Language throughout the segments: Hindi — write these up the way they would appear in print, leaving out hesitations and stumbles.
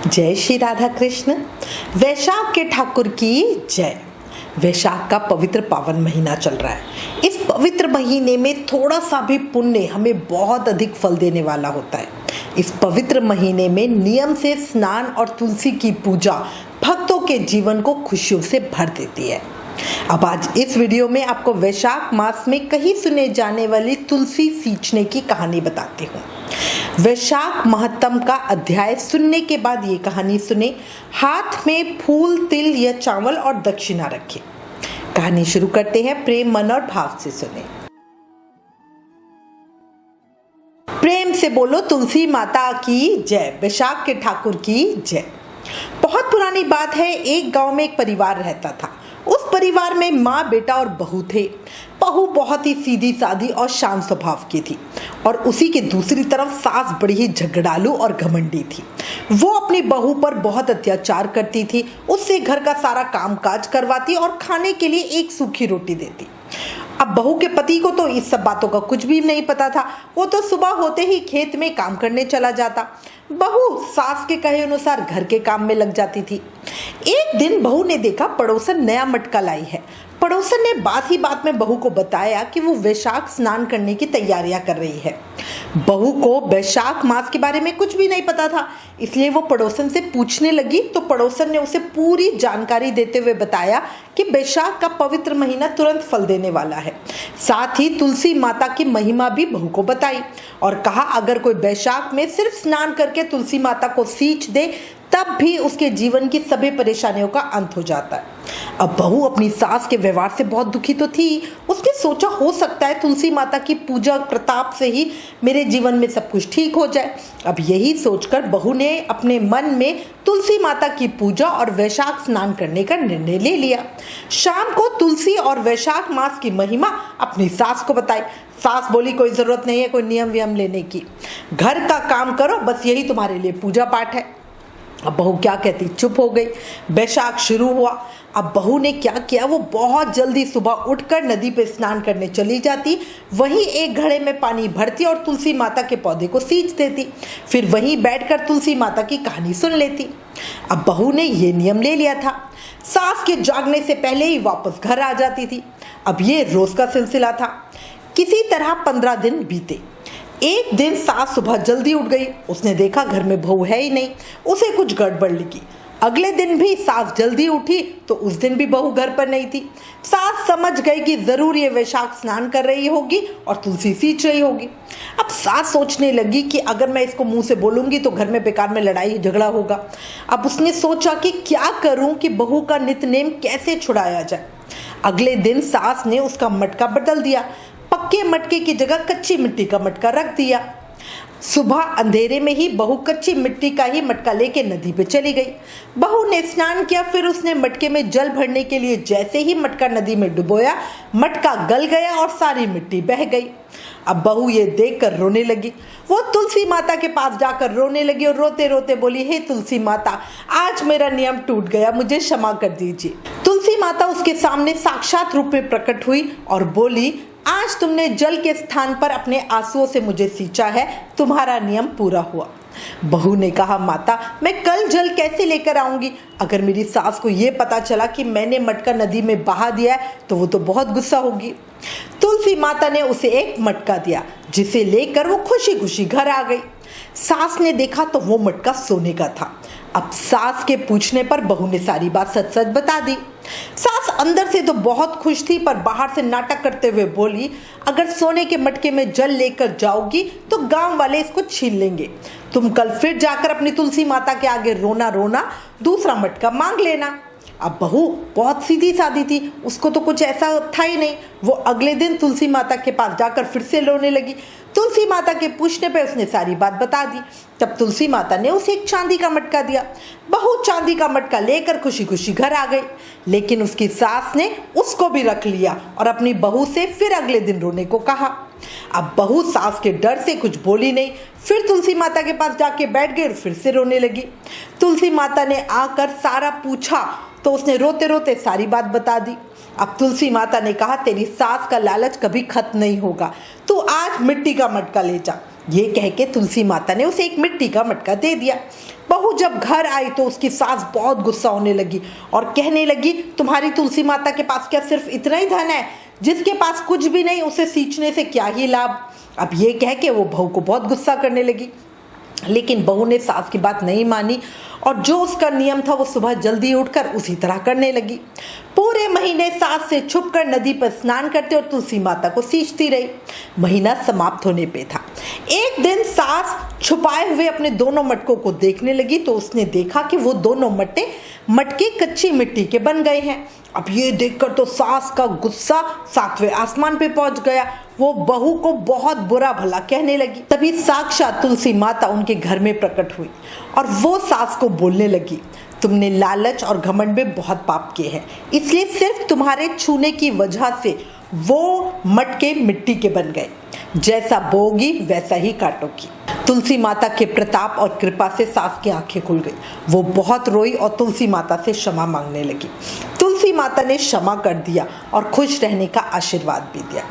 जय श्री राधा कृष्ण। वैशाख के ठाकुर की जय। वैशाख का पवित्र पावन महीना चल रहा है। इस पवित्र महीने में थोड़ा सा भी पुण्य हमें बहुत अधिक फल देने वाला होता है। इस पवित्र महीने में नियम से स्नान और तुलसी की पूजा भक्तों के जीवन को खुशियों से भर देती है। अब आज इस वीडियो में आपको वैशाख मास में कहीं सुने जाने वाली तुलसी सींचने की कहानी बताती हूँ। वैशाख महत्तम का अध्याय सुनने के बाद ये कहानी सुने। हाथ में फूल, तिल या चावल और दक्षिणा रखें। कहानी शुरू करते हैं। प्रेम, मन और भाव से सुने। प्रेम से बोलो तुलसी माता की जय। वैशाख के ठाकुर की जय। बहुत पुरानी बात है। एक गांव में एक परिवार रहता था। उस परिवार में माँ, बेटा और बहू थे। बहू बहुत ही सीधी सादी और शांत स्वभाव की थी और उसी के दूसरी तरफ सास बड़ी ही झगड़ालू और घमंडी थी। वो अपनी बहू पर बहुत अत्याचार करती थी। उससे घर का सारा काम काज करवाती और खाने के लिए एक सूखी रोटी देती। अब बहू के पति को तो इस सब बातों का कुछ भी नहीं पता था। वो तो सुबह होते ही खेत में काम करने चला जाता। बहू सास के कहे अनुसार घर के काम में लग जाती थी। एक दिन बहू ने देखा पड़ोसन नया मटका लाई है। पड़ोसन ने बात ही बात में बहू को बताया कि वो वैशाख स्नान करने की तैयारियां कर रही है। बहू को वैशाख मास के बारे में कुछ भी नहीं पता था, इसलिए वो पड़ोसन से पूछने लगी तो पड़ोसन ने उसे पूरी जानकारी देते हुए बताया कि वैशाख का पवित्र महीना तुरंत फल देने वाला है। साथ ही तुलसी माता की महिमा भी बहू को बताई और कहा अगर कोई वैशाख में सिर्फ स्नान करके तुलसी माता को सींच दे तब भी उसके जीवन की सभी परेशानियों का अंत हो जाता है। अब बहू अपनी सास के व्यवहार से बहुत दुखी तो थी। उसने सोचा हो सकता है तुलसी माता की पूजा प्रताप से ही मेरे जीवन में सब कुछ ठीक हो जाए। अब यही सोचकर बहू ने अपने मन में तुलसी माता की पूजा और वैशाख स्नान करने का निर्णय ले लिया। शाम को तुलसी और वैशाख मास की महिमा अपनी सास को बताई। सास बोली कोई जरूरत नहीं है कोई नियम वियम लेने की, घर का काम करो, बस यही तुम्हारे लिए पूजा पाठ है। अब बहू क्या कहती, चुप हो गई। वैशाख शुरू हुआ। अब बहू ने क्या किया, वो बहुत जल्दी सुबह उठकर नदी पे स्नान करने चली जाती। वहीं एक घड़े में पानी भरती और तुलसी माता के पौधे को सींच देती। फिर वहीं बैठकर तुलसी माता की कहानी सुन लेती। अब बहू ने ये नियम ले लिया था। सास के जागने से पहले ही वापस घर आ जाती थी। अब ये रोज का सिलसिला था। किसी तरह 15 दिन बीते। एक दिन सास सुबह जल्दी उठ गई। उसने देखा घर में बहू है ही नहीं। उसे कुछ गड़बड़ लगी। अगले दिन भी सास जल्दी उठी तो उस दिन भी बहू घर पर नहीं थी। सास समझ गई कि जरूर ये वैशाख स्नान कर रही होगी और तुलसी सींच रही होगी। अब सास सोचने लगी कि अगर मैं इसको मुंह से बोलूंगी तो घर में बेकार में लड़ाई झगड़ा होगा। अब उसने सोचा कि क्या करूं कि बहू का नित्यनेम कैसे छुड़ाया जाए। अगले दिन सास ने उसका मटका बदल दिया। पक्के मटके की जगह कच्ची मिट्टी का मटका रख दिया। सुबह अंधेरे में ही बहू कच्ची मिट्टी का ही मटका लेके नदी पे चली गई। बहू ने स्नान किया। फिर उसने मटके में जल भरने के लिए जैसे ही मटका नदी में डुबोया, मटका गल गया और सारी मिट्टी बह गई। अब बहू ये देखकर रोने लगी। वो तुलसी माता के पास जाकर रोने लगी और रोते रोते बोली, हे तुलसी माता, आज मेरा नियम टूट गया, मुझे क्षमा कर दीजिए। तुलसी माता उसके सामने साक्षात रूप में प्रकट हुई और बोली, आज तुमने जल के स्थान पर अपने आंसुओं से मुझे सींचा है, तुम्हारा नियम पूरा हुआ। बहू ने कहा, माता मैं कल जल कैसे लेकर आऊंगी? अगर मेरी सास को ये पता चला कि मैंने मटका नदी में बहा दिया है तो वो तो बहुत गुस्सा होगी। तुलसी माता ने उसे एक मटका दिया जिसे लेकर वो खुशी खुशी घर आ गई। सास ने देखा तो वो मटका सोने का था। अब सास के पूछने पर बहू ने सारी बात सच सच बता दी। सास अंदर से तो बहुत खुश थी पर बाहर से नाटक करते हुए बोली, अगर सोने के मटके में जल लेकर जाओगी तो गांव वाले इसको छीन लेंगे। तुम कल फिर जाकर अपनी तुलसी माता के आगे रोना रोना, दूसरा मटका मांग लेना। अब बहू बहुत सीधी सादी थी, उसको तो कुछ ऐसा था ही नहीं। वो अगले दिन तुलसी माता के पास जाकर फिर से रोने लगी। तुलसी माता के पूछने पर उसने सारी बात बता दी। तब तुलसी माता ने उसे एक चांदी का मटका दिया। बहू चांदी का मटका लेकर खुशी खुशी घर आ गई। लेकिन उसकी सास ने उसको भी रख लिया और अपनी बहू से फिर अगले दिन रोने को कहा। अब बहू सास के डर से कुछ बोली नहीं। फिर तुलसी माता के पास जाके बैठ गई और फिर से रोने लगी। तुलसी माता ने आकर सारा पूछा तो उसने रोते रोते सारी बात बता दी। अब तुलसी माता ने कहा, तेरी सास का लालच कभी खत्म नहीं होगा, तू आज मिट्टी का मटका ले जा। ये कह के तुलसी माता ने उसे एक मिट्टी का मटका दे दिया। बहू जब घर आई तो उसकी सास बहुत गुस्सा होने लगी और कहने लगी, तुम्हारी तुलसी माता के पास क्या सिर्फ इतना ही धन है? जिसके पास कुछ भी नहीं उसे सींचने से क्या ही लाभ। अब ये कह के वो बहू को बहुत गुस्सा करने लगी, लेकिन बहू ने सास की बात नहीं मानी और जो उसका नियम था वो सुबह जल्दी उठकर उसी तरह करने लगी। पूरे महीने सास से छुपकर नदी पर स्नान करते और तुलसी माता को सींचती रही। महीना समाप्त होने पे था। एक दिन सास छुपाए हुए अपने दोनों मटकों को देखने लगी तो उसने देखा कि वो दोनों मटके कच्ची मिट्टी के बन गए हैं। अब ये देखकर तो सास का गुस्सा 7वें आसमान पे पहुंच गया। वो बहू को बहुत बुरा भला कहने लगी। तभी साक्षात तुलसी माता उनके घर में प्रकट हुई और वो सास को बोलने लगी, तुमने लालच और घमंड में बहुत पाप किए हैं, इसलिए सिर्फ तुम्हारे छूने की वजह से वो मटके मिट्टी के बन गए। जैसा बोगी वैसा ही काटोगी। तुलसी माता के प्रताप और कृपा से सास की आंखें खुल गई। वो बहुत रोई और तुलसी माता से क्षमा मांगने लगी। तुलसी माता ने क्षमा कर दिया और खुश रहने का आशीर्वाद भी दिया।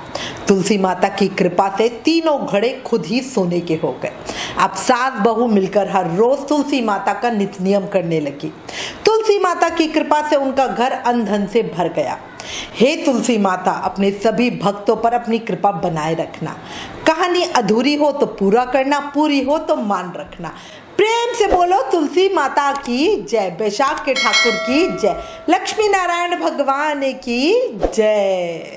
तुलसी माता की कृपा से तीनों घड़े खुद ही सोने के हो गए। अब सास बहू मिलकर हर रोज तुलसी माता का नित्य नियम करने लगी। तुलसी माता की कृपा से उनका घर अन्न धन से भर गया। हे तुलसी माता, अपने सभी भक्तों पर अपनी कृपा बनाए रखना। कहानी अधूरी हो तो पूरा करना, पूरी हो तो मान रखना। प्रेम से बोलो तुलसी माता की जय। बैशाख के ठाकुर की जय। लक्ष्मी नारायण भगवान की जय।